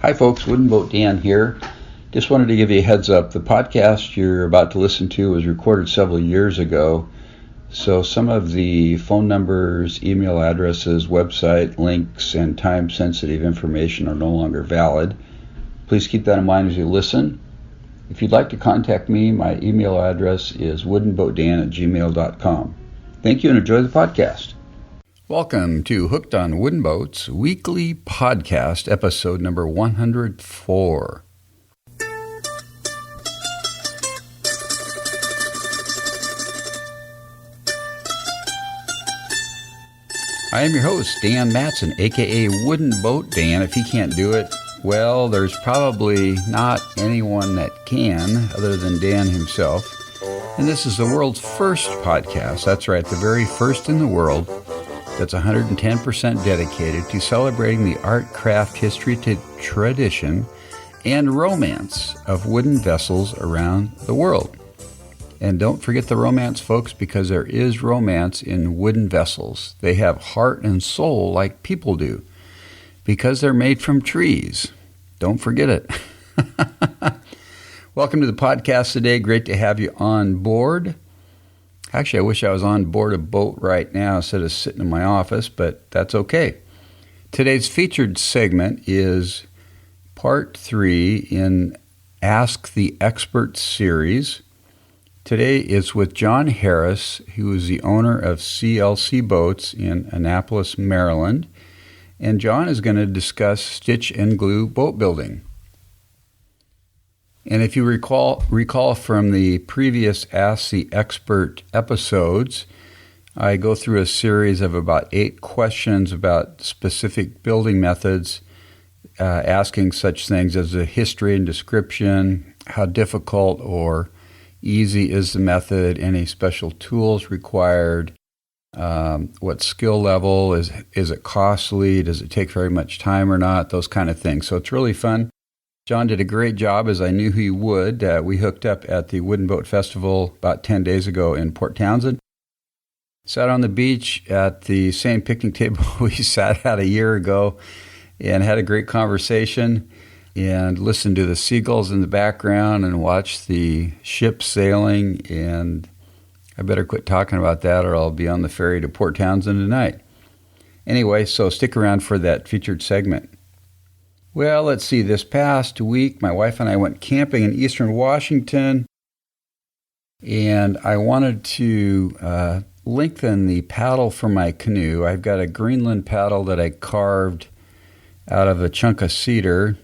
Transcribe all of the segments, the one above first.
Hi folks, Wooden Boat Dan here. Just wanted to give you a heads up. The podcast you're about to listen to was recorded several years ago, so some of the phone numbers, email addresses, website links, and time-sensitive information are no longer valid. Please keep that in mind as you listen. If you'd like to contact me, my email address is woodenboatdan@gmail.com. Thank you and enjoy the podcast. Welcome to Hooked on Wooden Boats weekly podcast, episode number 104. I am your host, Dan Matson, aka Wooden Boat Dan. If he can't do it, well, there's probably not anyone that can other than Dan himself. And this is the world's first podcast. That's right, the very first in the world that's 110% dedicated to celebrating the art, craft, history, tradition, and romance of wooden vessels around the world. And don't forget the romance, folks, because there is romance in wooden vessels. They have heart and soul like people do, because they're made from trees. Don't forget it. Welcome to the podcast today. Great to have you on board. Actually, I wish I was on board a boat right now instead of sitting in my office, but that's okay. Today's featured segment is part 3 in Ask the Expert series. Today is with John Harris, who is the owner of CLC Boats in Annapolis, Maryland. And John is going to discuss stitch and glue boat building. And if you recall from the previous Ask the Expert episodes, I go through a series of about 8 questions about specific building methods, asking such things as a history and description, how difficult or easy is the method, any special tools required, what skill level, is it costly, does it take very much time or not, those kind of things. So it's really fun. John did a great job, as I knew he would. We hooked up at the Wooden Boat Festival about 10 days ago in Port Townsend. Sat on the beach at the same picnic table we sat at a year ago and had a great conversation and listened to the seagulls in the background and watched the ship sailing. And I better quit talking about that or I'll be on the ferry to Port Townsend tonight. Anyway, so stick around for that featured segment. Well, let's see. This past week, my wife and I went camping in eastern Washington, and I wanted to lengthen the paddle for my canoe. I've got a Greenland paddle that I carved out of a chunk of cedar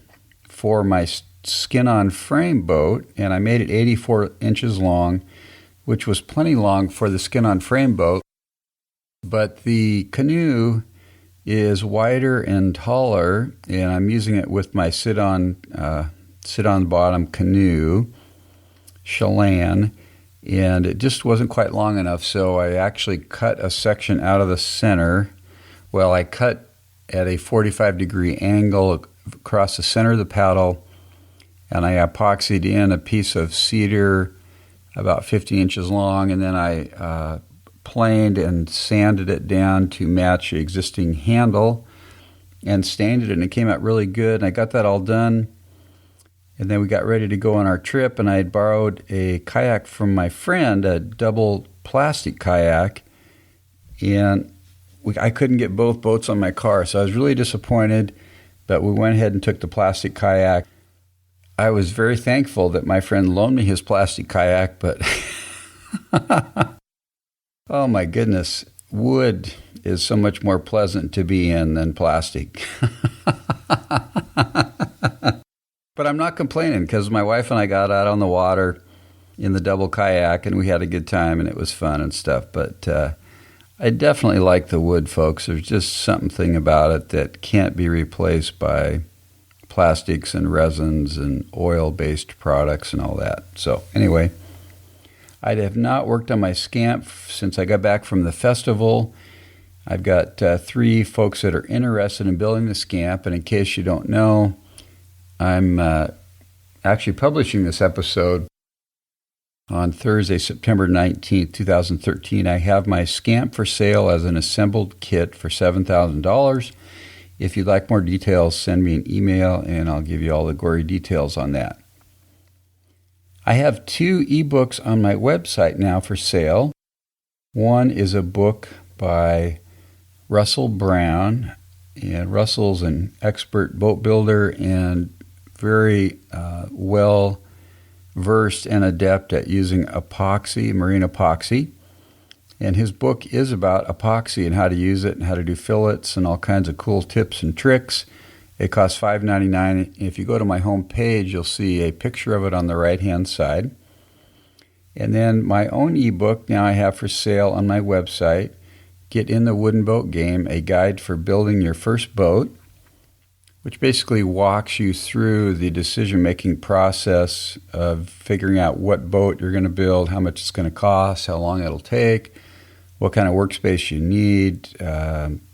for my skin-on frame boat, and I made it 84 inches long, which was plenty long for the skin-on frame boat. But the canoe is wider and taller, and I'm using it with my sit-on bottom canoe, Chelan, and it just wasn't quite long enough, so I actually cut a section out of the center. Well, I cut at a 45-degree angle across the center of the paddle, and I epoxied in a piece of cedar about 50 inches long, and then I planed and sanded it down to match the existing handle and stained it, and it came out really good. And I got that all done, and then we got ready to go on our trip, and I had borrowed a kayak from my friend, a double plastic kayak, and I couldn't get both boats on my car, so I was really disappointed, but we went ahead and took the plastic kayak. I was very thankful that my friend loaned me his plastic kayak, but oh my goodness, wood is so much more pleasant to be in than plastic. But I'm not complaining because my wife and I got out on the water in the double kayak and we had a good time and it was fun and stuff. But I definitely like the wood, folks. There's just something about it that can't be replaced by plastics and resins and oil-based products and all that. So anyway, I have not worked on my scamp since I got back from the festival. I've got 3 folks that are interested in building the scamp, and in case you don't know, I'm actually publishing this episode on Thursday, September 19th, 2013. I have my scamp for sale as an assembled kit for $7,000. If you'd like more details, send me an email and I'll give you all the gory details on that. I have 2 ebooks on my website now for sale. One is a book by Russell Brown, and Russell's an expert boat builder and very well versed and adept at using epoxy, marine epoxy. And his book is about epoxy and how to use it and how to do fillets and all kinds of cool tips and tricks. It costs $5.99. If you go to my home page, you'll see a picture of it on the right-hand side. And then my own ebook now I have for sale on my website, Get in the Wooden Boat Game, a guide for building your first boat, which basically walks you through the decision-making process of figuring out what boat you're going to build, how much it's going to cost, how long it'll take, what kind of workspace you need,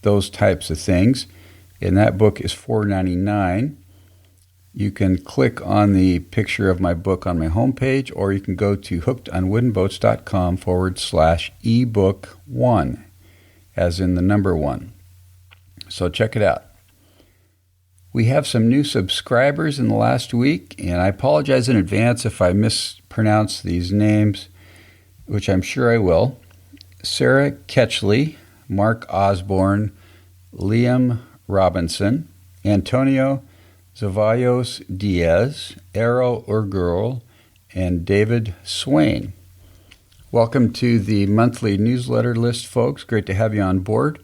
those types of things. And that book is $4.99. You can click on the picture of my book on my homepage, or you can go to hookedonwoodenboats.com/ebook1, as in the number 1. So check it out. We have some new subscribers in the last week, and I apologize in advance if I mispronounce these names, which I'm sure I will. Sarah Ketchley, Mark Osborne, Liam Robinson, Antonio Zavallos Diaz, Arrow Urgirl, and David Swain. Welcome to the monthly newsletter list, folks. Great to have you on board.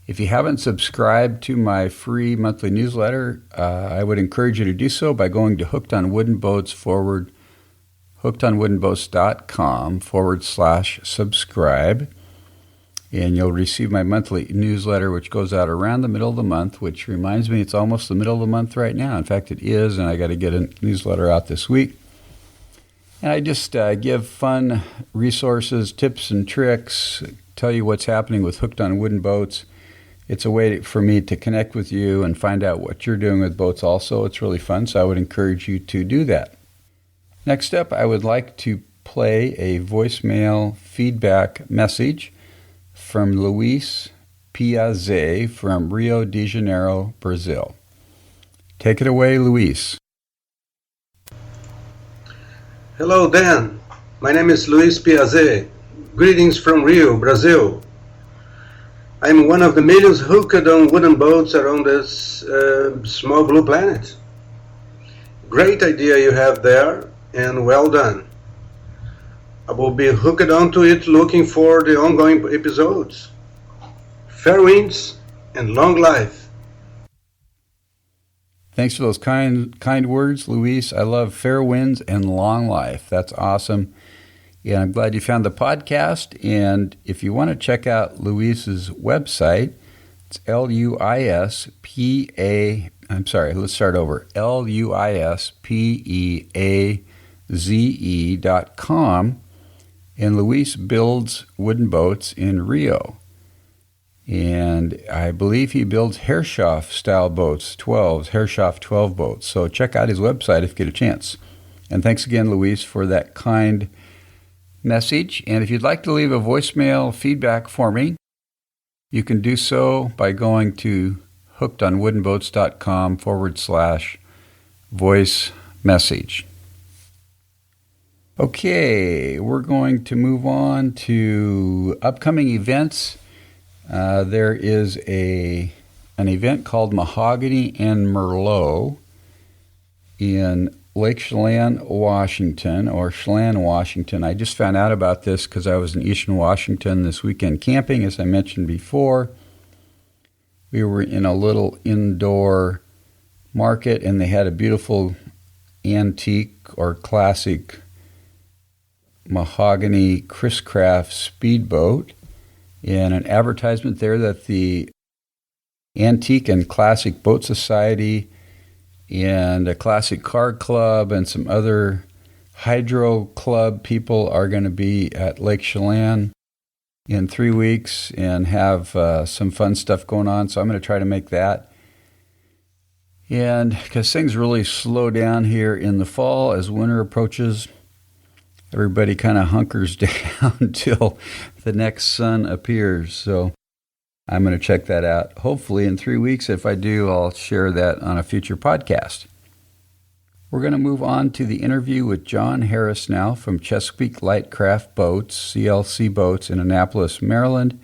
If you haven't subscribed to my free monthly newsletter, I would encourage you to do so by going to hookedonwoodenboats.com/subscribe. And you'll receive my monthly newsletter, which goes out around the middle of the month, which reminds me it's almost the middle of the month right now. In fact, it is, and I got to get a newsletter out this week. And I just give fun resources, tips and tricks, tell you what's happening with Hooked on Wooden Boats. It's a way for me to connect with you and find out what you're doing with boats also. It's really fun, so I would encourage you to do that. Next up, I would like to play a voicemail feedback message from Luis Piazze from Rio de Janeiro, Brazil. Take it away, Luis. Hello, Dan. My name is Luis Piazze. Greetings from Rio, Brazil. I'm one of the millions hooked on wooden boats around this small blue planet. Great idea you have there, and well done. I will be hooked onto it looking for the ongoing episodes. Fair winds and long life. Thanks for those kind words, Luis. I love fair winds and long life. That's awesome. And I'm glad you found the podcast. And if you want to check out Luis's website, it's LuisPeaze.com. And Luis builds wooden boats in Rio. And I believe he builds Herrschaft style boats, Herrschaft 12 boats. So check out his website if you get a chance. And thanks again, Luis, for that kind message. And if you'd like to leave a voicemail feedback for me, you can do so by going to hookedonwoodenboats.com/voice message. Okay, we're going to move on to upcoming events. There is an event called Mahogany and Merlot in Lake Chelan, Washington, or Chelan, Washington. I just found out about this because I was in Eastern Washington this weekend camping, as I mentioned before. We were in a little indoor market, and they had a beautiful antique or classic mahogany Chris Craft speedboat, and an advertisement there that the Antique and Classic Boat Society and a Classic Car Club and some other Hydro Club people are going to be at Lake Chelan in 3 weeks and have some fun stuff going on. So I'm going to try to make that. And because things really slow down here in the fall as winter approaches, everybody kind of hunkers down until the next sun appears. So I'm going to check that out. Hopefully in 3 weeks. If I do, I'll share that on a future podcast. We're going to move on to the interview with John Harris now from Chesapeake Lightcraft Boats, CLC Boats in Annapolis, Maryland.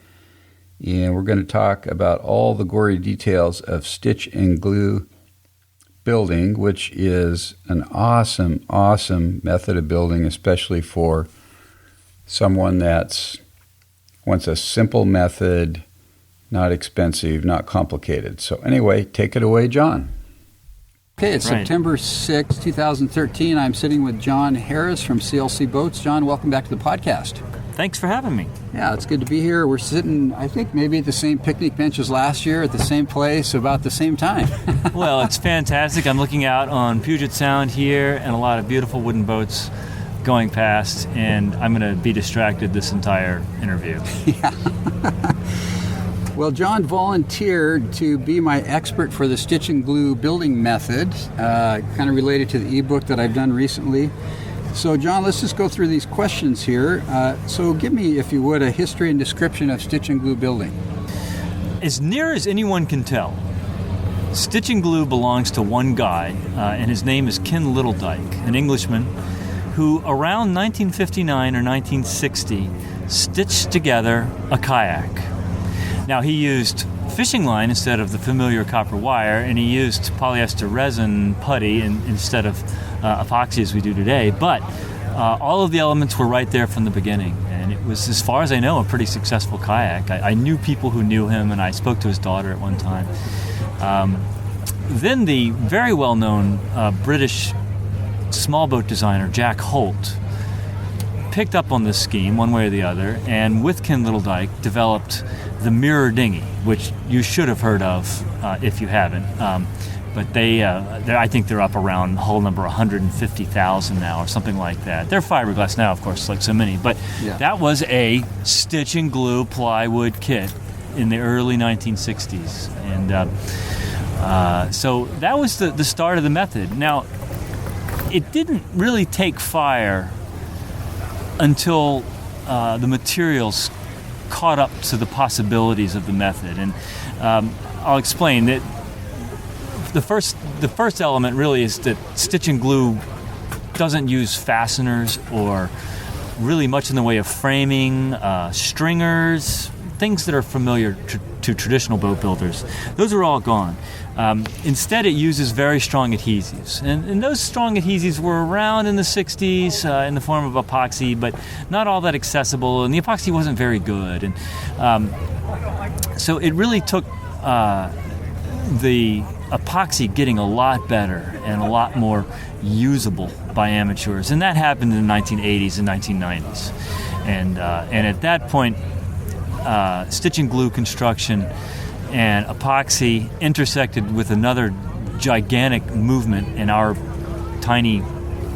And we're going to talk about all the gory details of stitch and glue building, which is an awesome, awesome method of building, especially for someone that wants a simple method, not expensive, not complicated. So anyway, take it away, John. Okay, it's September 6, 2013. I'm sitting with John Harris from CLC Boats. John, welcome back to the podcast. Thanks for having me. Yeah, it's good to be here. We're sitting, I think, maybe at the same picnic bench as last year, at the same place, about the same time. Well, it's fantastic. I'm looking out on Puget Sound here and a lot of beautiful wooden boats going past, and I'm going to be distracted this entire interview. Yeah. Well, John volunteered to be my expert for the stitch and glue building method, kind of related to the ebook that I've done recently. So, John, let's just go through these questions here. So give me, if you would, a history and description of stitch and glue building. As near as anyone can tell, stitch and glue belongs to one guy, and his name is Ken Littledyke, an Englishman, who around 1959 or 1960 stitched together a kayak. Now, he used fishing line instead of the familiar copper wire, and he used polyester resin putty instead of epoxy as we do today, but all of the elements were right there from the beginning, and it was, as far as I know, a pretty successful kayak. I knew people who knew him, and I spoke to his daughter at one time. Then the very well-known British small boat designer, Jack Holt, picked up on this scheme one way or the other, and with Ken Littledyke developed the mirror dinghy, which you should have heard of if you haven't. But I think they're up around hull number 150,000 now, or something like that. They're fiberglass now, of course, like so many. But That was a stitch and glue plywood kit in the early 1960s, and so that was the start of the method. Now, it didn't really take fire until the materials caught up to the possibilities of the method, and I'll explain that. The first element really is that stitch and glue doesn't use fasteners or really much in the way of framing, stringers, things that are familiar to traditional boat builders. Those are all gone. Instead, it uses very strong adhesives. And those strong adhesives were around in the 60s in the form of epoxy, but not all that accessible, and the epoxy wasn't very good. And so it really took the epoxy getting a lot better and a lot more usable by amateurs, and that happened in the 1980s and 1990s. And at that point, stitch and glue construction and epoxy intersected with another gigantic movement in our tiny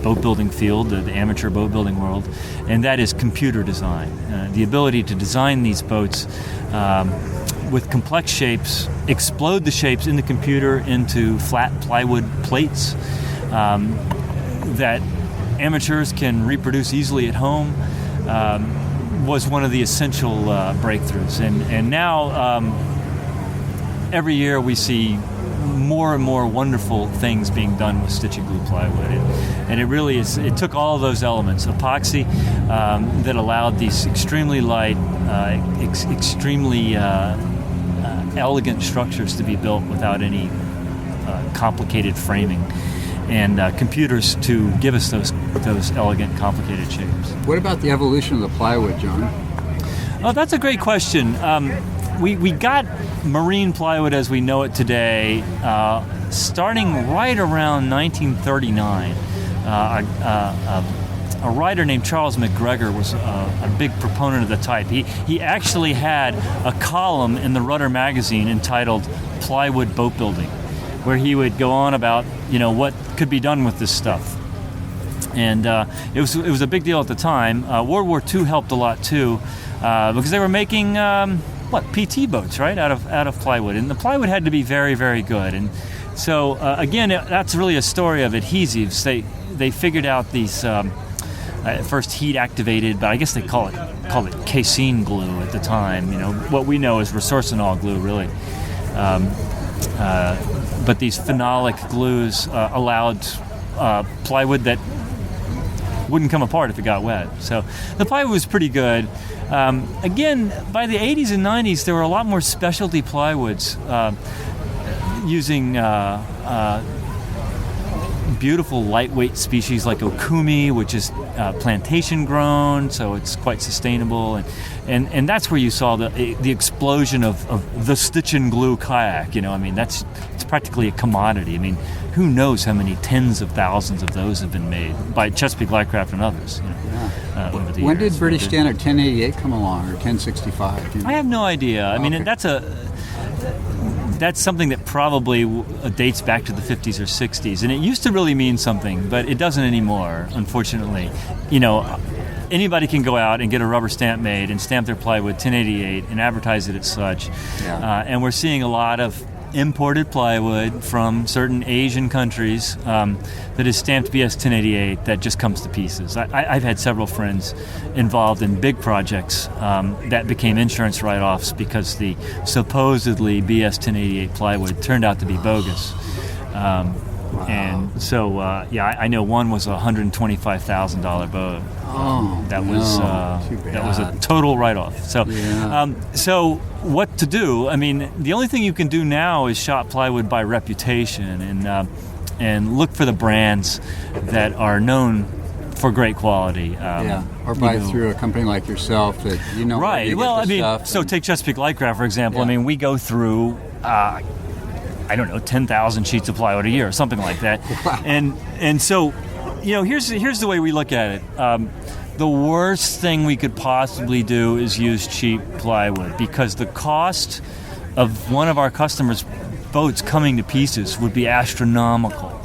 boat building field, the amateur boat building world, and that is computer design. The ability to design these boats with complex shapes, explode the shapes in the computer into flat plywood plates that amateurs can reproduce easily at home, was one of the essential breakthroughs. And now, every year we see more and more wonderful things being done with stitch and glue plywood. And it really is, it took all of those elements, epoxy that allowed these extremely light, extremely elegant structures to be built without any complicated framing, and computers to give us those elegant, complicated shapes. What about the evolution of the plywood, John? Oh, that's a great question. We got marine plywood as we know it today, starting right around 1939. A writer named Charles McGregor was a big proponent of the type. He actually had a column in the Rudder magazine entitled "Plywood Boat Building," where he would go on about what could be done with this stuff. And it was a big deal at the time. World War II helped a lot too, because they were making PT boats, right, out of plywood, and the plywood had to be very, very good. And so again, that's really a story of adhesives. They figured out these at first heat activated, but I guess they called it casein glue at the time. What we know is resorcinol glue, really. But these phenolic glues allowed plywood that wouldn't come apart if it got wet. So the plywood was pretty good. Again, by the 80s and 90s, there were a lot more specialty plywoods using beautiful lightweight species like okumi, which is plantation grown, so it's quite sustainable, and that's where you saw the explosion of the stitch and glue kayak. It's practically a commodity. Who knows how many tens of thousands of those have been made by Chesapeake Lightcraft and others. Over the When years. did British Standard 1088 come along, or 1065? I have no idea. Okay. That's something that probably dates back to the 50s or 60s, and it used to really mean something, but it doesn't anymore, unfortunately. Anybody can go out and get a rubber stamp made and stamp their plywood 1088 and advertise it as such. Yeah. And we're seeing a lot of imported plywood from certain Asian countries that is stamped BS 1088 that just comes to pieces. I've had several friends involved in big projects that became insurance write-offs because the supposedly BS 1088 plywood turned out to be bogus. Wow. And so, I know one was a $125,000 boat. Oh, that no. was Too bad. that was a total write-off. So, Yeah. so what to do? The only thing you can do now is shop plywood by reputation and look for the brands that are known for great quality. Or buy through a company like yourself that Right. You Well, get the stuff so take Chesapeake Lightcraft for example. Yeah. We go through 10,000 sheets of plywood a year or something like that. Wow. And so, here's the way we look at it. The worst thing we could possibly do is use cheap plywood, because the cost of one of our customers' boats coming to pieces would be astronomical.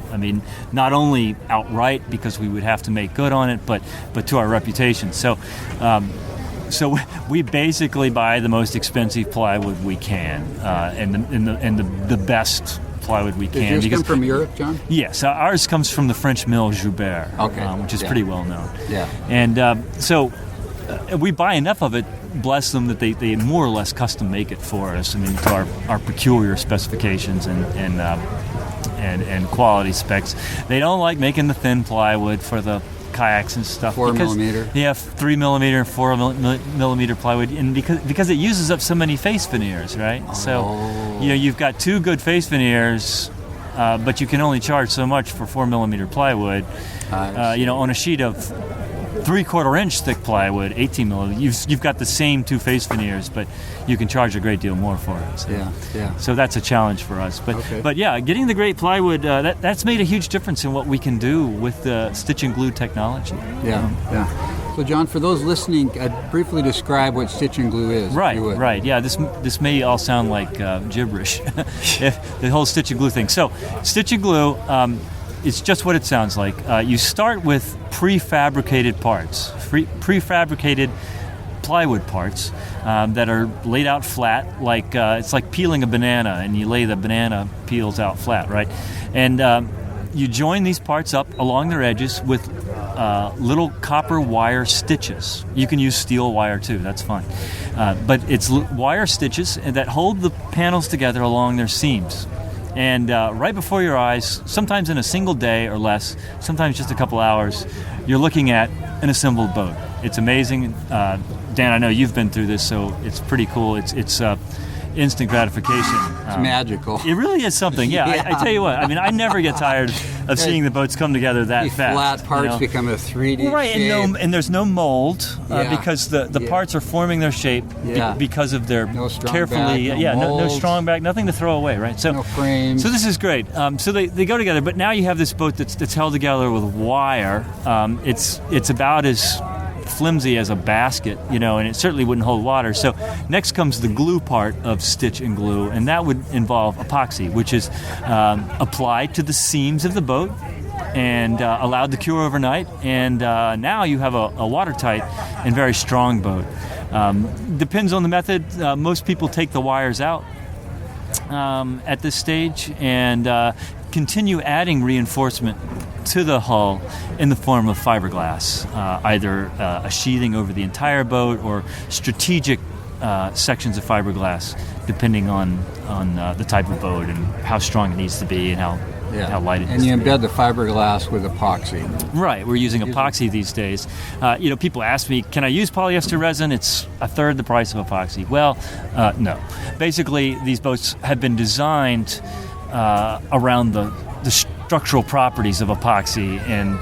Not only outright because we would have to make good on it, but to our reputation. So we basically buy the most expensive plywood we can, and the best plywood we can. Does yours come from Europe, John? Yes, ours comes from the French mill HOWB, which is pretty well known. Yeah. And so we buy enough of it, bless them, that they more or less custom make it for us. To our peculiar specifications and quality specs. They don't like making the thin plywood for the kayaks and stuff. 4 millimeter. Yeah, 3 millimeter and 4 millimeter plywood, and because it uses up so many face veneers, right? Oh. So you've got two good face veneers, but you can only charge so much for 4 millimeter plywood. On a sheet of 3/4 inch thick plywood, 18 millimeter, you've got the same two face veneers, but you can charge a great deal more for it. So, so that's a challenge for us. But getting the great plywood, that's made a huge difference in what we can do with the stitch and glue technology. So, John, for those listening, briefly describe what stitch and glue is. Right. Yeah, this may all sound like gibberish, the whole stitch and glue thing. So, stitch and glue, it's just what it sounds like. You start with prefabricated parts, prefabricated plywood parts that are laid out flat, like it's like peeling a banana, and you lay the banana peels out flat, right? And you join these parts up along their edges with little copper wire stitches. You can use steel wire too, that's fine. But it's wire stitches that hold the panels together along their seams. And right before your eyes, sometimes in a single day or less, sometimes just a couple hours, you're looking at an assembled boat. It's amazing. Dan, I know you've been through this, so it's pretty cool. It's instant gratification. It's magical. It really is something. Yeah. I tell you what. I never get tired of seeing the boats come together that These fast. flat parts become a 3D right, shape. and there's no mold because the parts are forming their shape because of their no strong carefully. back, no strong back, nothing to throw away. Right. So no frames. So this is great. So they go together, but now you have this boat that's held together with wire. It's about as flimsy as a basket, and it certainly wouldn't hold water. So next comes the glue part of stitch and glue, and that would involve epoxy, which is applied to the seams of the boat and allowed to cure overnight. And now you have a watertight and very strong boat. Depends on the method. Most people take the wires out at this stage and continue adding reinforcement to the hull in the form of fiberglass, either a sheathing over the entire boat or strategic sections of fiberglass, depending on the type of boat and how strong it needs to be and how light it is. And you embed the fiberglass with epoxy. Right, we're using epoxy these days. People ask me, can I use polyester resin? It's a third the price of epoxy. Well, no. Basically, these boats have been designed around the structural properties of epoxy, and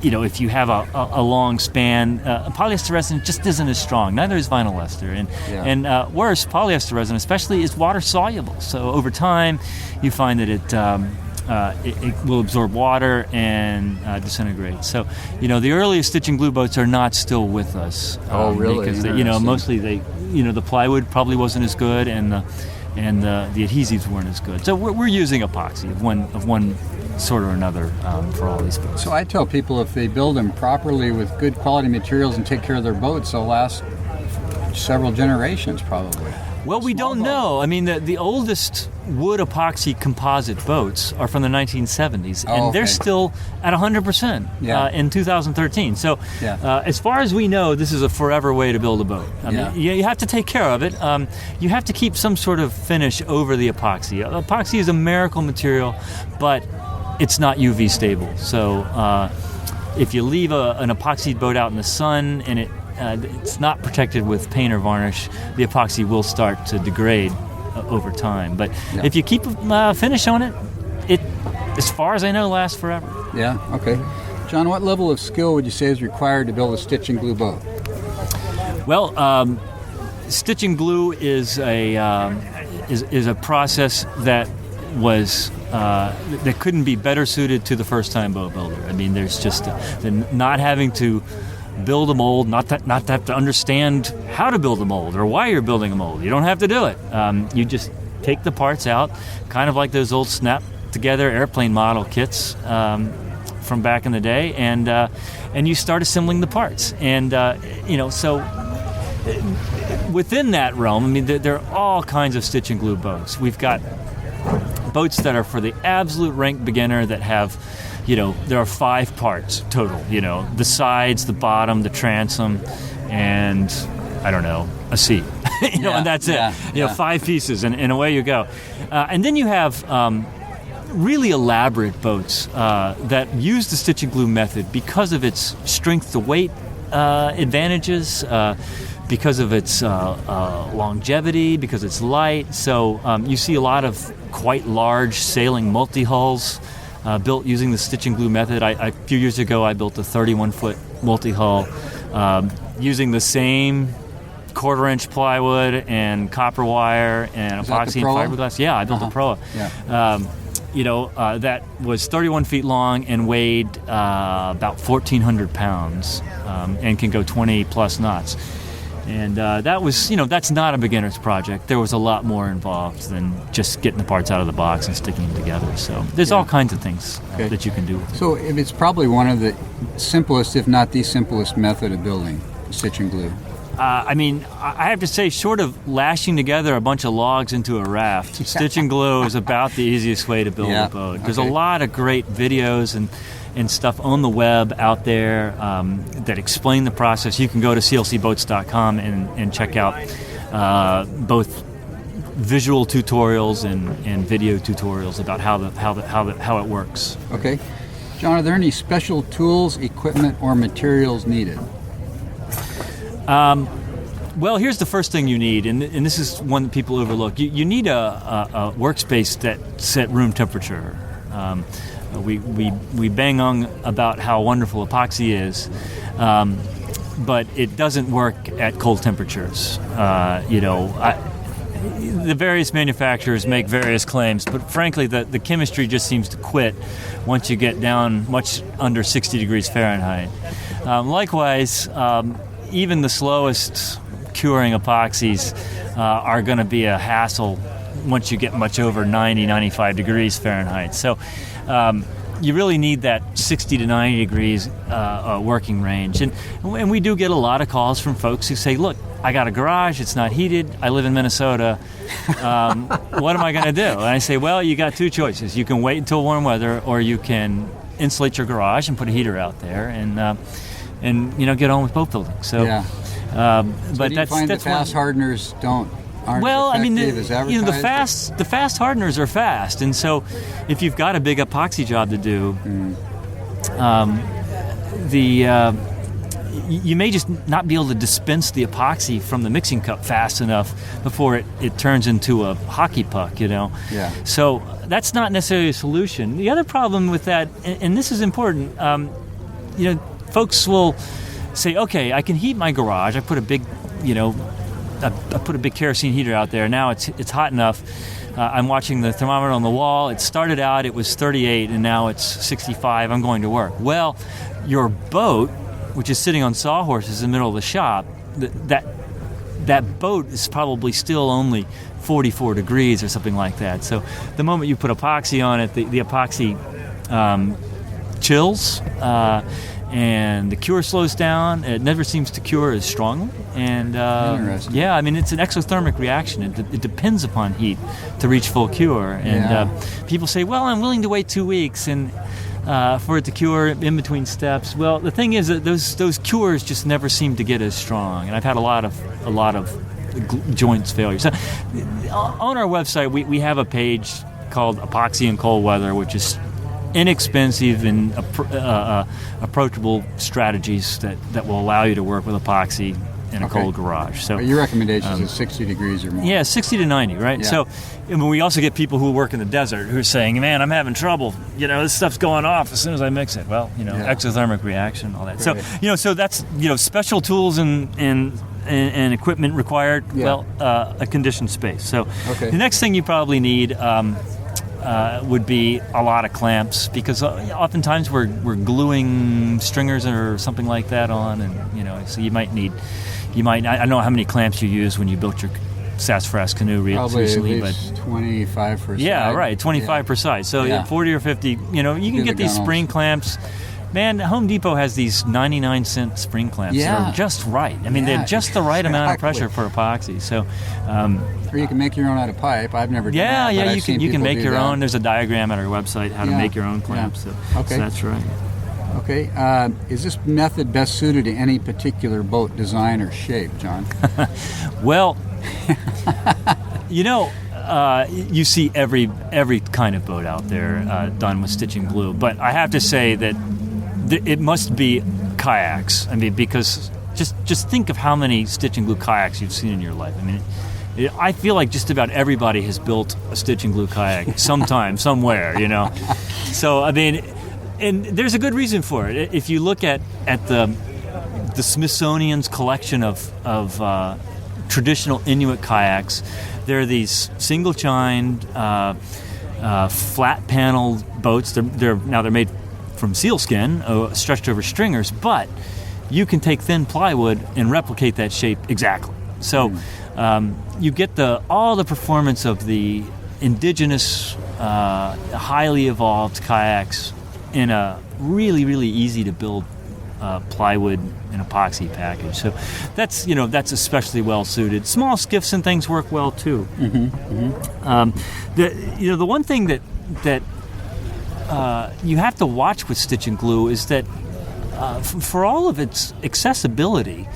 if you have a long span, polyester resin just isn't as strong. Neither is vinyl ester, and worse, polyester resin especially is water soluble. So over time, you find that it will absorb water and disintegrate. So the earliest stitch and glue boats are not still with us. Oh, really? Because mostly the plywood probably wasn't as good, and the adhesives weren't as good. So we're using epoxy of one sort or another for all these boats. So I tell people if they build them properly with good quality materials and take care of their boats, they'll last several generations probably. Well, we don't know. I mean, the oldest wood epoxy composite boats are from the 1970s, and they're still at 100% in 2013. So as far as we know, this is a forever way to build a boat. I mean, you have to take care of it. You have to keep some sort of finish over the epoxy. Epoxy is a miracle material, but it's not UV stable. So if you leave an epoxy boat out in the sun and it's not protected with paint or varnish, the epoxy will start to degrade over time. But if you keep a finish on it, as far as I know, lasts forever. Yeah, okay. John, what level of skill would you say is required to build a stitch and glue boat? Well, stitch and glue is a process that was that couldn't be better suited to the first-time boat builder. I mean, there's just not having to build a mold, not to have to understand how to build a mold or why you're building a mold. You don't have to do it. You just take the parts out, kind of like those old snap-together airplane model kits from back in the day, and you start assembling the parts. And so within that realm, I mean, there are all kinds of stitch and glue boats. We've got boats that are for the absolute rank beginner that have, there are 5 parts total, the sides, the bottom, the transom, and I don't know, a seat, and that's it. 5 pieces, and away you go. And then you have really elaborate boats that use the stitch and glue method because of its strength to weight advantages, because of its longevity, because it's light. So you see a lot of quite large sailing multi-hulls built using the stitch and glue method. A few years ago, I built a 31-foot multi-hull using the same quarter-inch plywood and copper wire and epoxy and fiberglass. Yeah, I built a Proa. That was 31 feet long and weighed about 1,400 pounds and can go 20-plus knots. And that was, that's not a beginner's project. There was a lot more involved than just getting the parts out of the box and sticking them together. So there's all kinds of things that you can do. So it's probably one of the simplest, if not the simplest method of building stitch and glue. I have to say, short of lashing together a bunch of logs into a raft, stitch and glue is about the easiest way to build a boat. There's a lot of great videos and stuff on the web out there that explain the process. You can go to clcboats.com and check out both visual tutorials and video tutorials about how it works. Okay. John, are there any special tools, equipment, or materials needed? Well, here's the first thing you need, and this is one that people overlook. You need a workspace that's at room temperature. We bang on about how wonderful epoxy is, but it doesn't work at cold temperatures. The various manufacturers make various claims, but frankly, the chemistry just seems to quit once you get down much under 60 degrees Fahrenheit. Likewise, even the slowest curing epoxies are going to be a hassle once you get much over 90, 95 degrees Fahrenheit. So you really need that 60 to 90 degrees working range. And we do get a lot of calls from folks who say, look, I got a garage, it's not heated, I live in Minnesota, what am I going to do? And I say, well, you got 2 choices. You can wait until warm weather, or you can insulate your garage and put a heater out there, and get on with boat building. So, yeah. But do you find the fast hardeners aren't effective as advertised? The fast hardeners are fast, and so if you've got a big epoxy job to do, you may just not be able to dispense the epoxy from the mixing cup fast enough before it turns into a hockey puck, Yeah. So that's not necessarily a solution. The other problem with that, and this is important, folks will say, okay, I can heat my garage. I put a big, I put a big kerosene heater out there. Now it's hot enough. I'm watching the thermometer on the wall. It started out, it was 38, and now it's 65. I'm going to work. Well, your boat, which is sitting on sawhorses in the middle of the shop, that boat is probably still only 44 degrees or something like that. So the moment you put epoxy on it, the epoxy chills, and the cure slows down. It never seems to cure as strongly. And Interesting. yeah, I mean, it's an exothermic reaction. It depends upon heat to reach full cure. And people say, well, I'm willing to wait 2 weeks and for it to cure in between steps. Well, the thing is that those cures just never seem to get as strong. And I've had a lot of joints failure. So on our website, we have a page called Epoxy in Cold Weather, which is inexpensive and approachable strategies that will allow you to work with epoxy in a cold garage. So your recommendations is 60 degrees or more. Yeah, 60 to 90, right? Yeah. So we also get people who work in the desert who are saying, man, I'm having trouble. This stuff's going off as soon as I mix it. Well, exothermic reaction, all that. Right. So, so that's, special tools and equipment required. Yeah. Well, a conditioned space. So the next thing you probably need would be a lot of clamps, because oftentimes we're gluing stringers or something like that on, and so you might I don't know how many clamps you use when you built your sassafras canoe recently, but 25 per side. Yeah, right, 25 per side. So 40 or 50. You can get these spring clamps. Man, Home Depot has these 99-cent spring clamps that are just right. I mean, they're just the right amount of pressure for epoxy. So, or you can make your own out of pipe. I've never done that. Yeah, but you can make your that. own. There's a diagram at our website how to make your own clamps. Yeah. So that's right. Okay. Is this method best suited to any particular boat design or shape, John? Well, you see every kind of boat out there done with stitch and glue. But I have to say that it must be kayaks. I mean, because just think of how many stitch and glue kayaks you've seen in your life. I mean, I feel like just about everybody has built a stitch and glue kayak sometime, somewhere, So, I mean, and there's a good reason for it. If you look at the Smithsonian's collection of traditional Inuit kayaks, there are these single-chined, flat-paneled boats. They're made from sealskin, stretched over stringers, but you can take thin plywood and replicate that shape exactly. So you get all the performance of the indigenous, highly evolved kayaks in a really, really easy to build plywood and epoxy package. So that's especially well suited. Small skiffs and things work well too. The one thing that you have to watch with stitch and glue is that for all of its accessibility,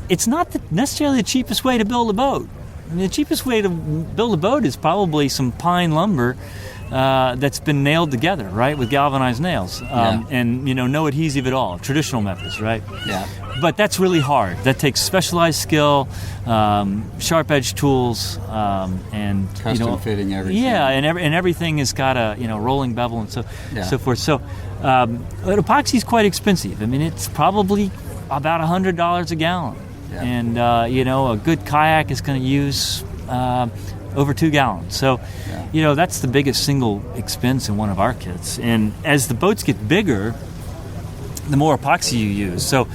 it's not necessarily the cheapest way to build a boat. I mean, the cheapest way to build a boat is probably some pine lumber that's been nailed together, right, with galvanized nails, and no adhesive at all. Traditional methods, right? Yeah. But that's really hard. That takes specialized skill, sharp edge tools, and custom fitting everything. Yeah, and everything has got a rolling bevel and so forth. So, epoxy is quite expensive. I mean, it's probably about $100 a gallon, and a good kayak is going to use over 2 gallons. So, that's the biggest single expense in one of our kits. And as the boats get bigger, the more epoxy you use. So,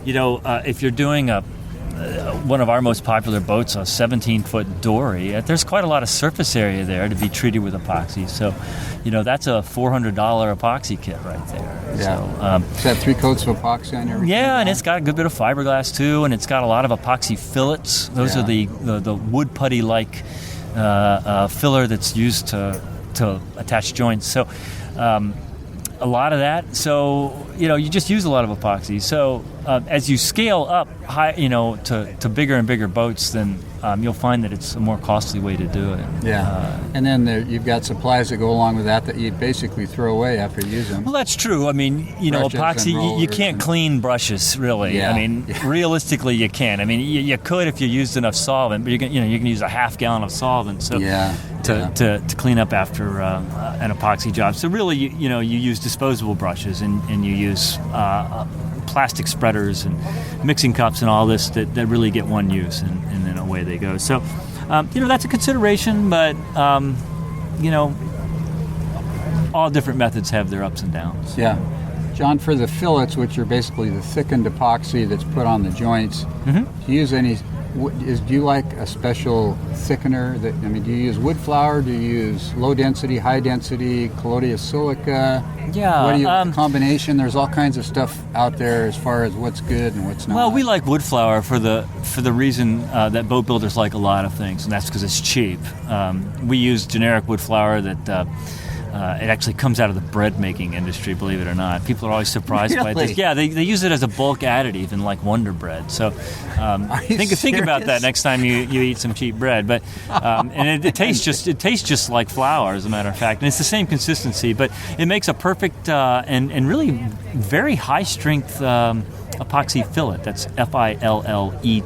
if you're doing one of our most popular boats, a 17-foot dory, there's quite a lot of surface area there to be treated with epoxy. So, that's a $400 epoxy kit right there. Yeah. So, is that 3 coats of epoxy on everything? Yeah, and it's got a good bit of fiberglass too, and it's got a lot of epoxy fillets. Those are the wood putty-like filler that's used to attach joints. So, a lot of that. So, you just use a lot of epoxy. So as you scale up high, to bigger and bigger boats, then you'll find that it's a more costly way to do it. Yeah. And then you've got supplies that go along with that you basically throw away after you use them. Well, that's true. I mean, Brushes epoxy, you can't clean brushes, really. Yeah. I mean, realistically, you can't. I mean, you could if you used enough solvent, but you can use a half gallon of solvent. So to clean up after an epoxy job. So really, you use disposable brushes and you use plastic spreaders and mixing cups and all this that really get one use, and then away they go. So, that's a consideration, but all different methods have their ups and downs. Yeah. John, for the fillets, which are basically the thickened epoxy that's put on the joints, do you use any? Do you like a special thickener? Do you use wood flour? Do you use low density, high density, colloidal silica? Yeah. What do you combination? There's all kinds of stuff out there as far as what's good and what's not. Well, we like wood flour for the reason that boat builders like a lot of things, and that's because it's cheap. We use generic wood flour that. It actually comes out of the bread making industry, believe it or not. People are always surprised by this. Yeah, they use it as a bulk additive in like Wonder Bread. So think about that next time you eat some cheap bread. But and it tastes just like flour, as a matter of fact, and it's the same consistency. But it makes a perfect and really very high strength epoxy fillet. That's fillet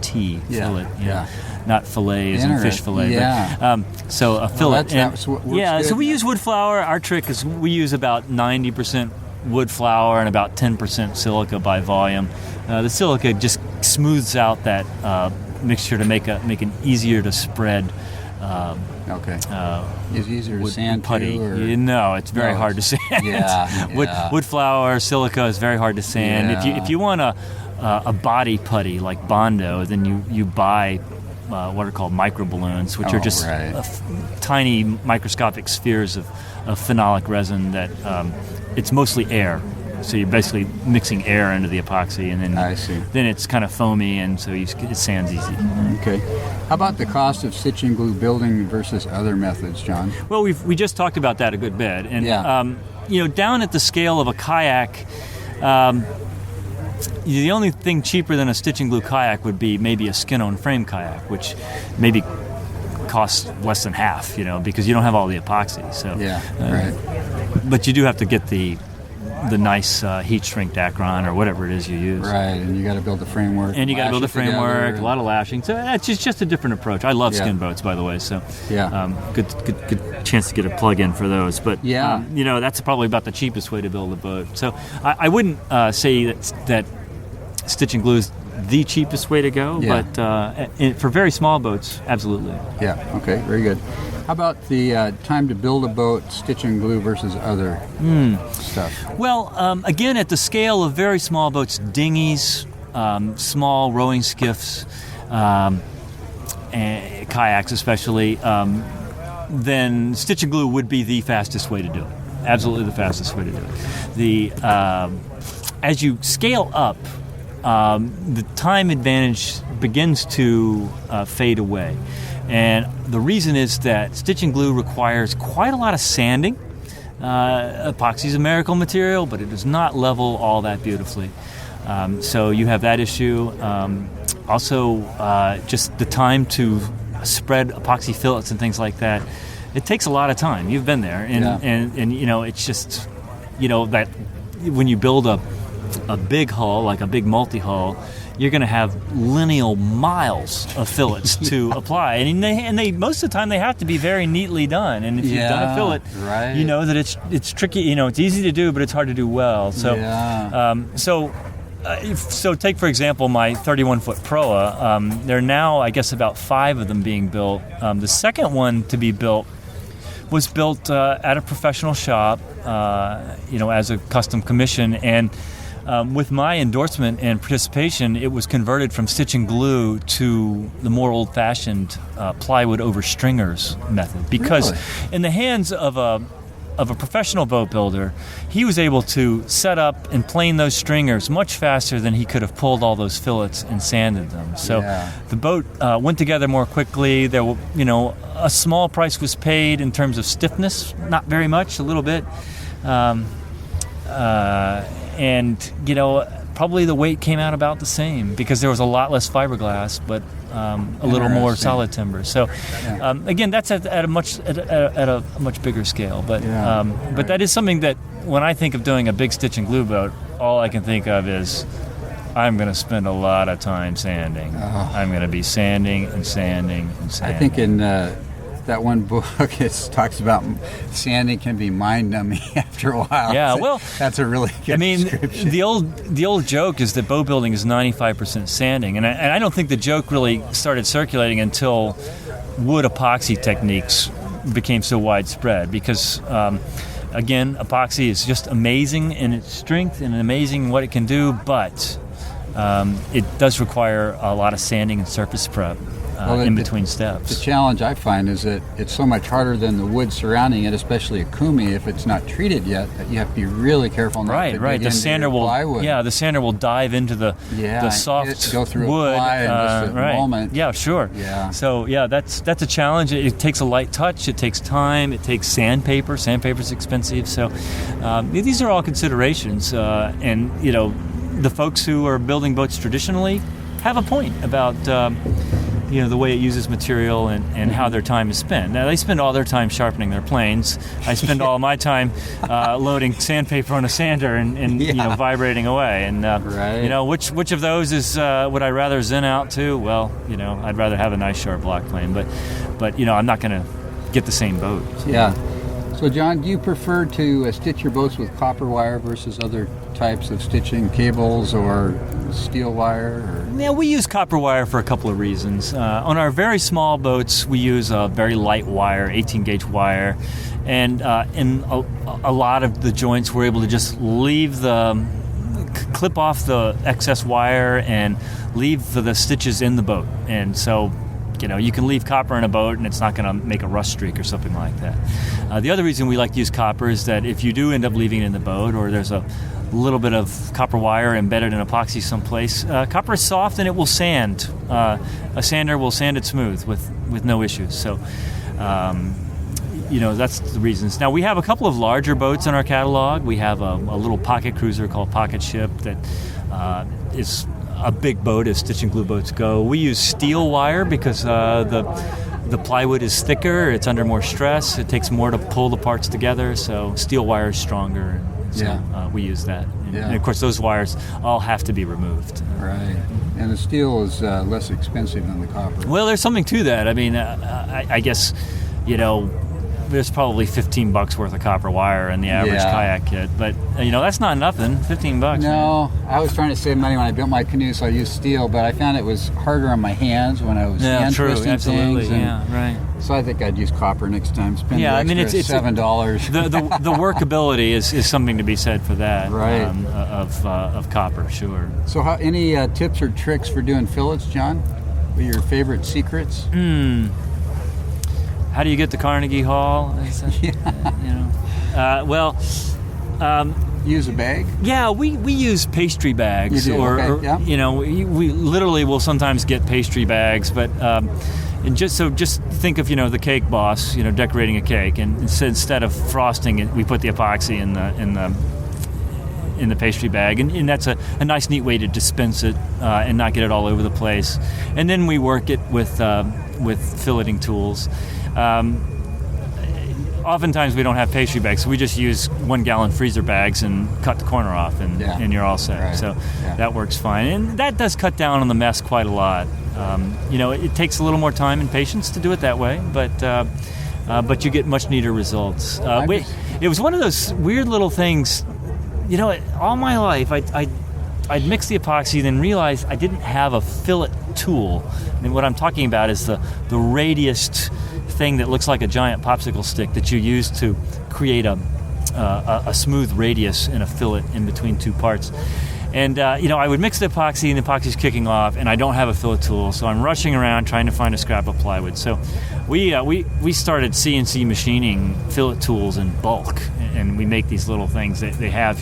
fillet. Yeah. Not fillets and fish fillet. Yeah. But, so a fillet. So we use wood flour. Our trick is we use about 90% wood flour and about 10% silica by volume. The silica just smooths out that mixture to make an easier to spread. Is easier to sand putty. Too, No, it's very hard to sand. Yeah. Wood flour, silica is very hard to sand. Yeah. If you want a body putty like Bondo, then you buy what are called microballoons, which are just tiny microscopic spheres of phenolic resin that it's mostly air. So you're basically mixing air into the epoxy, and then it's kind of foamy, and so it sands easy. Okay. How about the cost of stitch and glue building versus other methods, John? Well, we just talked about that a good bit, and down at the scale of a kayak. The only thing cheaper than a stitch and glue kayak would be maybe a skin-on frame kayak, which maybe costs less than half, because you don't have all the epoxy. So, but you do have to get the nice heat shrink Dacron or whatever it is you use. Right, and you got to build the framework. And you got to build the framework, a lot of lashing. So it's just a different approach. I love skin boats, by the way. So good chance to get a plug in for those. But that's probably about the cheapest way to build a boat. So I wouldn't say that stitch and glue is the cheapest way to go, but for very small boats, absolutely. Yeah. Okay. Very good. How about the time to build a boat, stitch and glue versus other stuff? Well, again, at the scale of very small boats, dinghies, small rowing skiffs, and kayaks especially, then stitch and glue would be the fastest way to do it. Absolutely the fastest way to do it. As you scale up, the time advantage begins to fade away. And the reason is that stitch and glue requires quite a lot of sanding. Epoxy is a miracle material, but it does not level all that beautifully. So you have that issue. Also, just the time to spread epoxy fillets and things like that. It takes a lot of time. You've been there, and it's just that when you build a big hull, like a big multi-hull, you're going to have lineal miles of fillets to apply, and they most of the time they have to be very neatly done. And if you've done a fillet, you know that it's tricky. It's easy to do, but it's hard to do well. So, so take for example my 31-foot proa. There are now, I guess, about 5 of them being built. The second one to be built was built at a professional shop, as a custom commission, and with my endorsement and participation, it was converted from stitch and glue to the more old-fashioned plywood over stringers method. Because in the hands of a professional boat builder, he was able to set up and plane those stringers much faster than he could have pulled all those fillets and sanded them. So the boat went together more quickly. There were, a small price was paid in terms of stiffness, not very much, a little bit. And probably the weight came out about the same because there was a lot less fiberglass, but a little more solid timber. So again, that's at a much bigger scale. But but that is something that when I think of doing a big stitch and glue boat, all I can think of is I'm going to spend a lot of time sanding. I'm going to be sanding and sanding and sanding. I think in that one book it talks about sanding can be mind-numbing after a while. Yeah, well, that's a really good description. the old joke is that boat building is 95% sanding, and I don't think the joke really started circulating until wood epoxy techniques became so widespread because. Again, epoxy is just amazing in its strength and amazing in what it can do, but it does require a lot of sanding and surface prep in between steps. The challenge I find is that it's so much harder than the wood surrounding it, especially a kumi, if it's not treated yet, that you have to be really careful not to dig the sander will plywood. the sander will dive into the soft go through wood a ply in just a moment. Yeah, sure. Yeah. So that's a challenge. It takes a light touch. It takes time. It takes sandpaper. Sandpaper's expensive. So these are all considerations, and the folks who are building boats traditionally have a point about the way it uses material and how their time is spent. Now, they spend all their time sharpening their planes. I spend all my time loading sandpaper on a sander and vibrating away. And which of those is would I rather zen out to? Well, I'd rather have a nice sharp block plane, but I'm not going to get the same boat. Yeah. So, John, do you prefer to stitch your boats with copper wire versus other types of stitching, cables or steel wire? Yeah, we use copper wire for a couple of reasons. On our very small boats, we use a very light wire, 18-gauge wire, and in a lot of the joints, we're able to just clip off the excess wire and leave the stitches in the boat. And so you can leave copper in a boat and it's not going to make a rust streak or something like that. The other reason we like to use copper is that if you do end up leaving it in the boat or there's a little bit of copper wire embedded in epoxy someplace, copper is soft and it will sand. A sander will sand it smooth with no issues. So, that's the reasons. Now, we have a couple of larger boats in our catalog. We have a little pocket cruiser called Pocket Ship that is a big boat as stitch and glue boats go. We use steel wire because the plywood is thicker, it's under more stress, it takes more to pull the parts together, so steel wire is stronger. So we use that. And of course, those wires all have to be removed. Right. And the steel is less expensive than the copper. Well, there's something to that. I mean, I guess, there's probably $15 worth of copper wire in the average kayak kit, but that's not nothing. $15. No, I was trying to save money when I built my canoe, so I used steel, but I found it was harder on my hands when I was hand twisting absolutely. things. Right. So I think I'd use copper next time. Spend it's $7. The workability is something to be said for that. Right. Of copper, sure. So, any tips or tricks for doing fillets, John? What are your favorite secrets? How do you get to Carnegie Hall? Use a bag? Yeah, we use pastry bags. You do? We literally will sometimes get pastry bags, but just think of the cake boss, decorating a cake, and instead of frosting it, we put the epoxy in the pastry bag, and that's a nice, neat way to dispense it and not get it all over the place. And then we work it with filleting tools. Oftentimes we don't have pastry bags, so we just use 1-gallon freezer bags and cut the corner off, and you're all set. Right. So that works fine, and that does cut down on the mess quite a lot. It takes a little more time and patience to do it that way, but you get much neater results. It was one of those weird little things. All my life I'd mix the epoxy, then realize I didn't have a fillet tool. And what I'm talking about is the radiused thing that looks like a giant popsicle stick that you use to create a smooth radius in a fillet in between two parts. And I would mix the epoxy, and the epoxy's kicking off, and I don't have a fillet tool, so I'm rushing around trying to find a scrap of plywood. So we started CNC machining fillet tools in bulk, and we make these little things that they have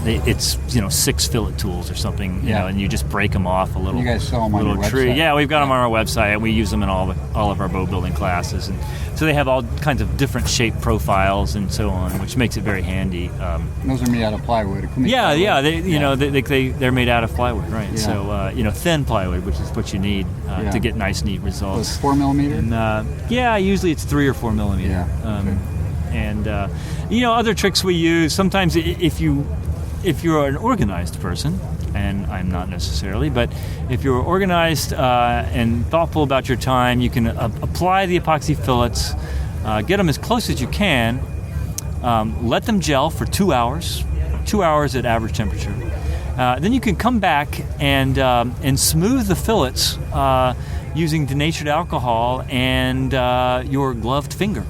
it's 6 fillet tools or something, you know, and you just break them off a little. You guys sell them on your tree. website? Yeah, we've got them on our website, and we use them in all of our boat building classes, and so they have all kinds of different shape profiles and so on, which makes it very handy. Those are made out of plywood. They're made out of plywood, right? Yeah. So thin plywood, which is what you need to get nice, neat results. So it's 4 millimeter. And usually it's 3 or 4 millimeter. Yeah. Okay. And other tricks we use sometimes if you're an organized person, and I'm not necessarily, but if you're organized and thoughtful about your time, you can apply the epoxy fillets, get them as close as you can, let them gel for 2 hours at average temperature. Then you can come back and smooth the fillets using denatured alcohol and your gloved finger.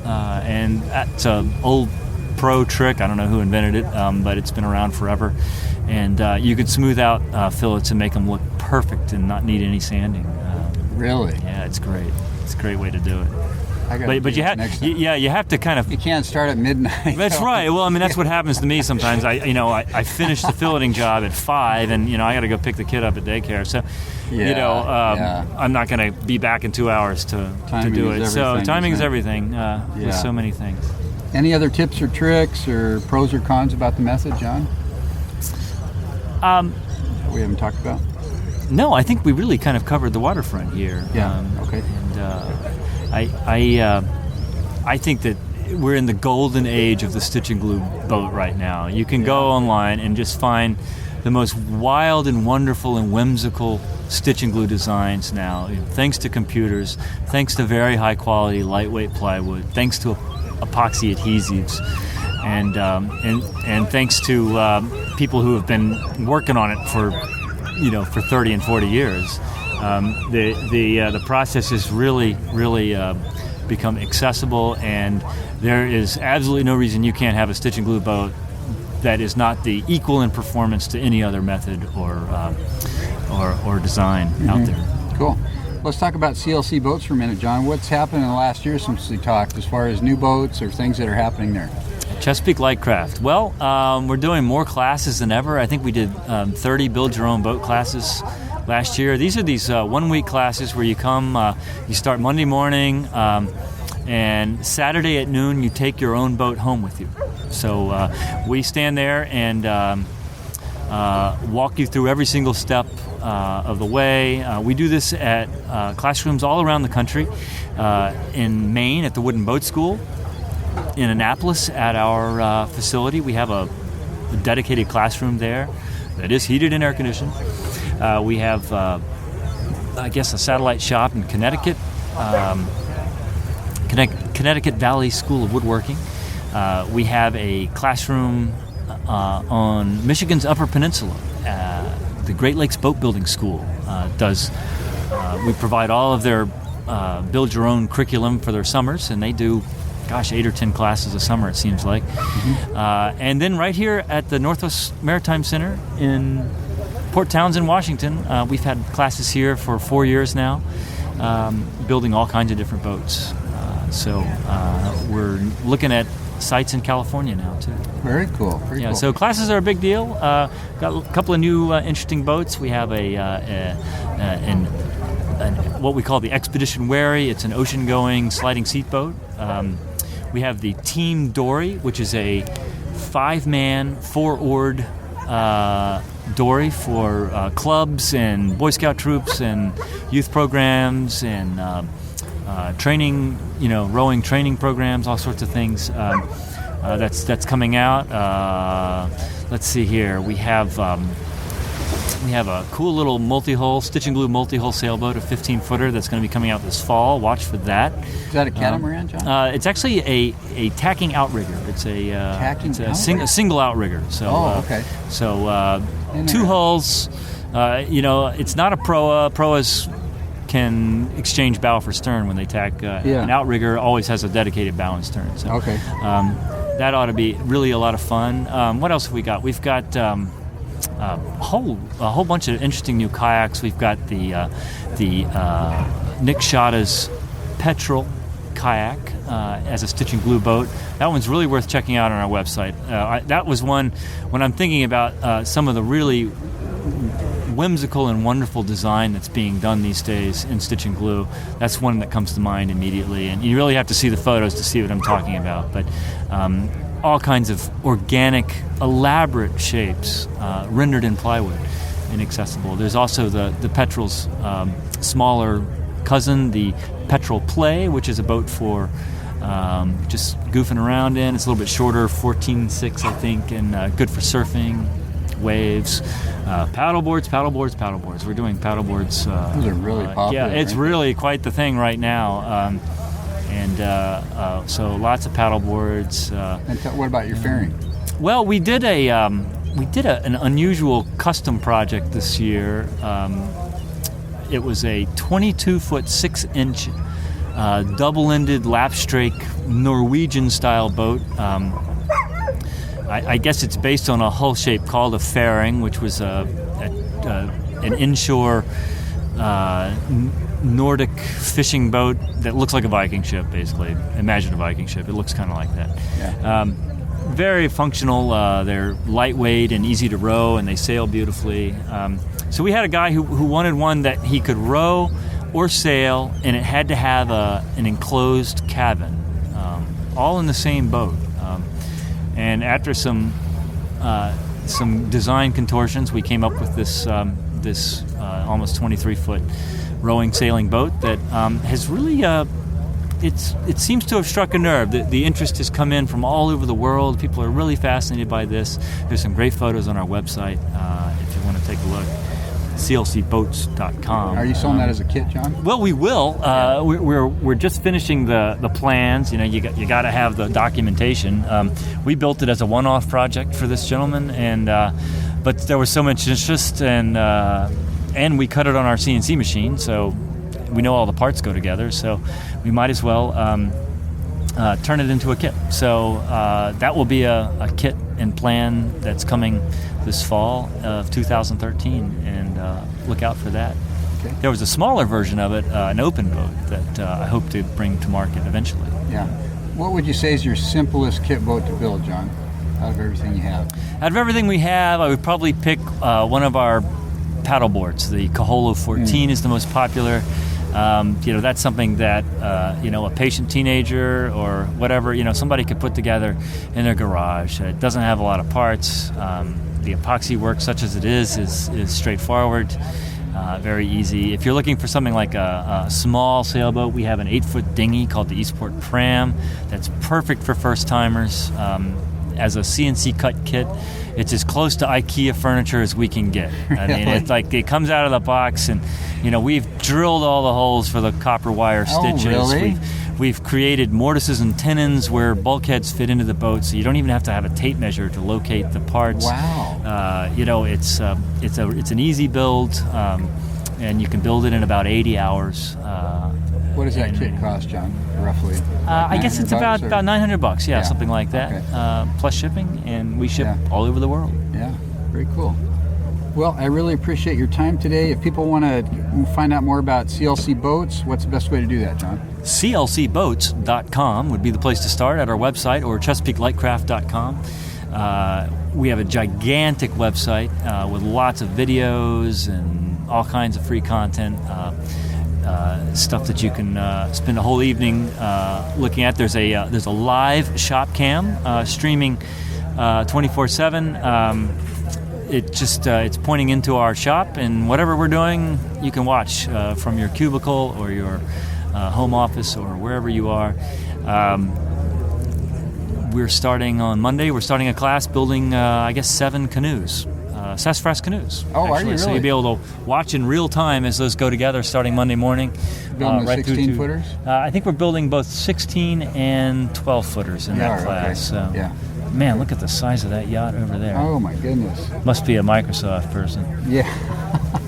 And that's an old pro trick. I don't know who invented it, but it's been around forever. And you could smooth out fillets and make them look perfect and not need any sanding. Really? Yeah, it's great. It's a great way to do it. But you have to kind of. You can't start at midnight. That's right. Well, I mean, that's what happens to me sometimes. I finish the filleting job at 5, and I got to go pick the kid up at daycare. So, I'm not going to be back in 2 hours to do it. So timing is everything with so many things. Any other tips or tricks or pros or cons about the method, John? We haven't talked about. No, I think we really kind of covered the waterfront here. Yeah. Okay. And I think that we're in the golden age of the stitch and glue boat right now. You can go online and just find the most wild and wonderful and whimsical stitch and glue designs now, thanks to computers, thanks to very high quality lightweight plywood, thanks to epoxy adhesives, and thanks to people who have been working on it for 30 and 40 years. The process has really become accessible, and there is absolutely no reason you can't have a stitch and glue boat that is not the equal in performance to any other method or design out there. Cool. Let's talk about CLC Boats for a minute, John. What's happened in the last year since we talked as far as new boats or things that are happening there? Chesapeake Lightcraft. Well, we're doing more classes than ever. I think we did 30 build-your-own boat classes last year. These are these one-week classes where you come, you start Monday morning, and Saturday at noon you take your own boat home with you. So we stand there and walk you through every single step of the way. We do this at classrooms all around the country. In Maine at the Wooden Boat School. In Annapolis at our facility, we have a dedicated classroom there that is heated and air conditioned. We have, a satellite shop in Connecticut, Connecticut Valley School of Woodworking. We have a classroom on Michigan's Upper Peninsula. The Great Lakes Boatbuilding School we provide all of their build-your-own curriculum for their summers, and they do 8 or 10 classes a summer, it seems like. And then right here at the Northwest Maritime Center in Port Townsend, Washington, we've had classes here for 4 years now, building all kinds of different boats. So we're looking at sites in California now, too. Very cool. Very cool. So classes are a big deal. Got a couple of new interesting boats. We have what we call the Expedition Wary. It's an ocean-going sliding seat boat. We have the Team Dory, which is a 5-man, 4-oared dory for clubs and Boy Scout troops and youth programs and training, rowing training programs, all sorts of things. That's coming out. Let's see here. We have a cool little multi-hull, stitch and glue multi-hull sailboat, a 15-footer that's going to be coming out this fall. Watch for that. Is that a catamaran, John? It's actually a tacking outrigger. It's a single outrigger. So, okay. So 2 hulls. It's not a proa. Proas can exchange bow for stern when they tack. An outrigger always has a dedicated bow and stern. So, okay. That ought to be really a lot of fun. What else have we got? We've got a whole bunch of interesting new kayaks. We've got the Nick Shada's Petrel, kayak as a stitch and glue boat. That one's really worth checking out on our website. That was one, when I'm thinking about some of the really whimsical and wonderful design that's being done these days in stitch and glue, that's one that comes to mind immediately. And you really have to see the photos to see what I'm talking about. But all kinds of organic, elaborate shapes rendered in plywood, inaccessible. There's also the Petrel's smaller cousin, the Petrel Play, which is a boat for just goofing around in. It's a little bit shorter, 14.6 I think, and good for surfing, waves, paddleboards. We're doing paddleboards. Those are really popular. Yeah, it's really quite the thing right now. So lots of paddleboards. And what about your fairing? Well, we did an unusual custom project this year. It was a 22-foot, 6-inch double-ended Lapstrake Norwegian-style boat. I guess it's based on a hull shape called a fairing, which was an inshore Nordic fishing boat that looks like a Viking ship, basically. Imagine a Viking ship. It looks kind of like that. Yeah. Very functional. They're lightweight and easy to row, and they sail beautifully. So we had a guy who wanted one that he could row or sail, and it had to have an enclosed cabin, all in the same boat. And after some design contortions, we came up with this almost 23-foot rowing sailing boat that has really it seems to have struck a nerve. The interest has come in from all over the world. People are really fascinated by this. There's some great photos on our website if you want to take a look. CLCBoats.com. Are you selling that as a kit, John? Well, we will. We're just finishing the plans. You know, you got to have the documentation. We built it as a one-off project for this gentleman, and but there was so much interest, and we cut it on our CNC machine, so we know all the parts go together. So we might as well turn it into a kit. So that will be a kit and plan that's coming this fall of 2013, and look out for that. Okay. There was a smaller version of it, an open boat, that I hope to bring to market eventually. Yeah. What would you say is your simplest kit boat to build, John, out of everything you have? Out of everything we have, I would probably pick one of our paddle boards. The Kaholo 14 is the most popular. That's something that a patient teenager or whatever, somebody could put together in their garage. It doesn't have a lot of parts. The epoxy work, such as it is straightforward, very easy. If you're looking for something like a small sailboat, we have an 8-foot dinghy called the Eastport Pram that's perfect for first-timers. As a CNC cut kit, it's as close to IKEA furniture as we can get. I mean, it's like it comes out of the box, and we've drilled all the holes for the copper wire stitches. Oh, really? We've created mortises and tenons where bulkheads fit into the boat, so you don't even have to have a tape measure to locate the parts. Wow. It's an easy build, and you can build it in about 80 hours. What does that kit cost, John, roughly? I guess it's about $900, yeah, something like that, okay. Plus shipping, and we ship all over the world. Yeah, very cool. Well, I really appreciate your time today. If people want to find out more about CLC Boats, what's the best way to do that, John? CLCBoats.com would be the place to start, at our website, or ChesapeakeLightcraft.com. We have a gigantic website with lots of videos and all kinds of free content. Stuff that you can spend a whole evening looking at. There's a live shop cam streaming 24/7. It's pointing into our shop, and whatever we're doing, you can watch from your cubicle or your home office or wherever you are. We're starting on Monday. We're starting a class building, 7 canoes. Sassafras canoes. Oh, actually. Are you really? So you'll be able to watch in real time as those go together starting Monday morning. Building 16-footers? I think we're building both 16 and 12-footers in that class. Okay. So, yeah. Man, look at the size of that yacht over there. Oh, my goodness. Must be a Microsoft person. Yeah.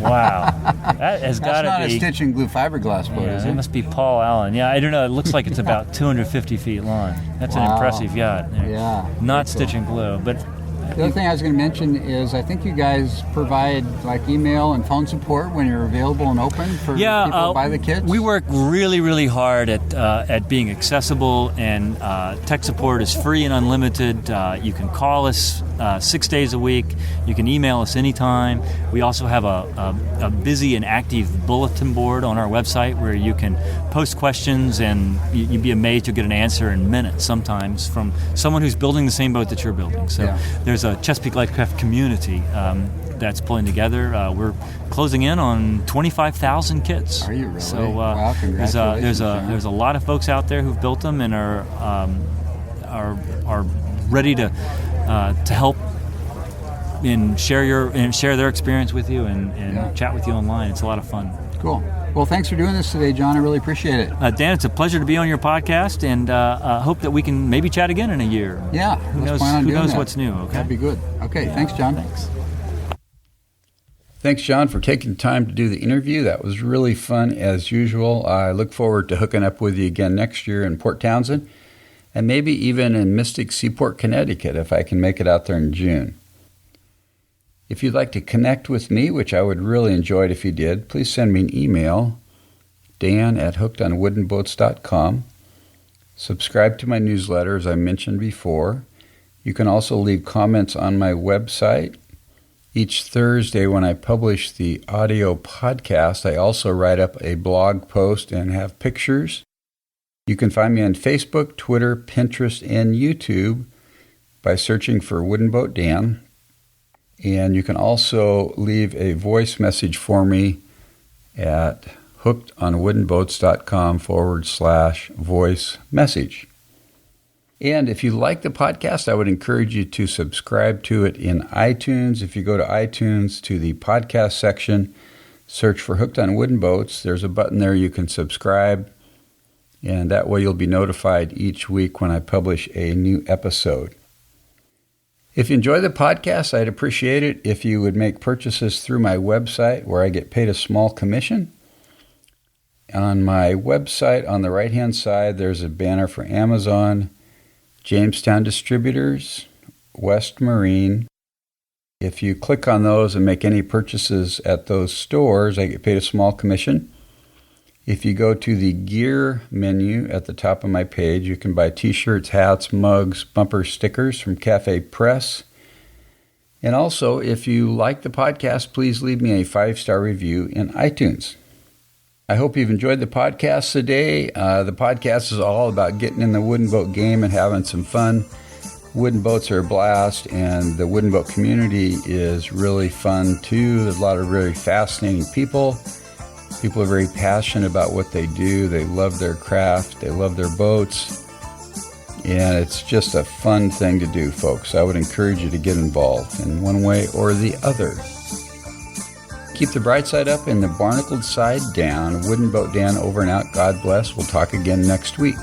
Wow. That has got to be... That's not a stitch and glue fiberglass boat, is it? It must be Paul Allen. Yeah, I don't know. It looks like it's about 250 feet long. That's an impressive yacht. Yeah. Not stitch and glue, but... The other thing I was going to mention is I think you guys provide like email and phone support when you're available and open for people to buy the kits. We work really, really hard at being accessible, and tech support is free and unlimited. You can call us 6 days a week. You can email us anytime. We also have a busy and active bulletin board on our website where you can post questions, and you'd be amazed you'll get an answer in minutes sometimes from someone who's building the same boat that you're building. So there's a Chesapeake Lightcraft community that's pulling together. We're closing in on 25,000 kits. Are you really? So wow, congratulations. there's a lot of folks out there who've built them and are ready to help and share their experience with you and chat with you online. It's a lot of fun. Cool. Well, thanks for doing this today, John. I really appreciate it. Dan, it's a pleasure to be on your podcast, and hope that we can maybe chat again in a year. Yeah, who knows what's new. Okay, that'd be good. Okay, thanks, John. Thanks. Thanks, John, for taking time to do the interview. That was really fun as usual. I look forward to hooking up with you again next year in Port Townsend, and maybe even in Mystic Seaport, Connecticut, if I can make it out there in June. If you'd like to connect with me, which I would really enjoy it if you did, please send me an email, dan@hookedonwoodenboats.com. Subscribe to my newsletter, as I mentioned before. You can also leave comments on my website. Each Thursday when I publish the audio podcast, I also write up a blog post and have pictures. You can find me on Facebook, Twitter, Pinterest, and YouTube by searching for Wooden Boat Dan. And you can also leave a voice message for me at hookedonwoodenboats.com/voice message. And if you like the podcast, I would encourage you to subscribe to it in iTunes. If you go to iTunes to the podcast section, search for Hooked on Wooden Boats. There's a button there you can subscribe, and that way you'll be notified each week when I publish a new episode. If you enjoy the podcast, I'd appreciate it if you would make purchases through my website where I get paid a small commission. On my website, on the right-hand side, there's a banner for Amazon, Jamestown Distributors, West Marine. If you click on those and make any purchases at those stores, I get paid a small commission. If you go to the gear menu at the top of my page, you can buy t-shirts, hats, mugs, bumper stickers from Cafe Press. And also, if you like the podcast, please leave me a 5-star review in iTunes. I hope you've enjoyed the podcast today. The podcast is all about getting in the wooden boat game and having some fun. Wooden boats are a blast, and the wooden boat community is really fun too. There's a lot of really fascinating people. People are very passionate about what they do. They love their craft. They love their boats. And it's just a fun thing to do, folks. I would encourage you to get involved in one way or the other. Keep the bright side up and the barnacled side down. Wooden Boat Dan over and out. God bless. We'll talk again next week.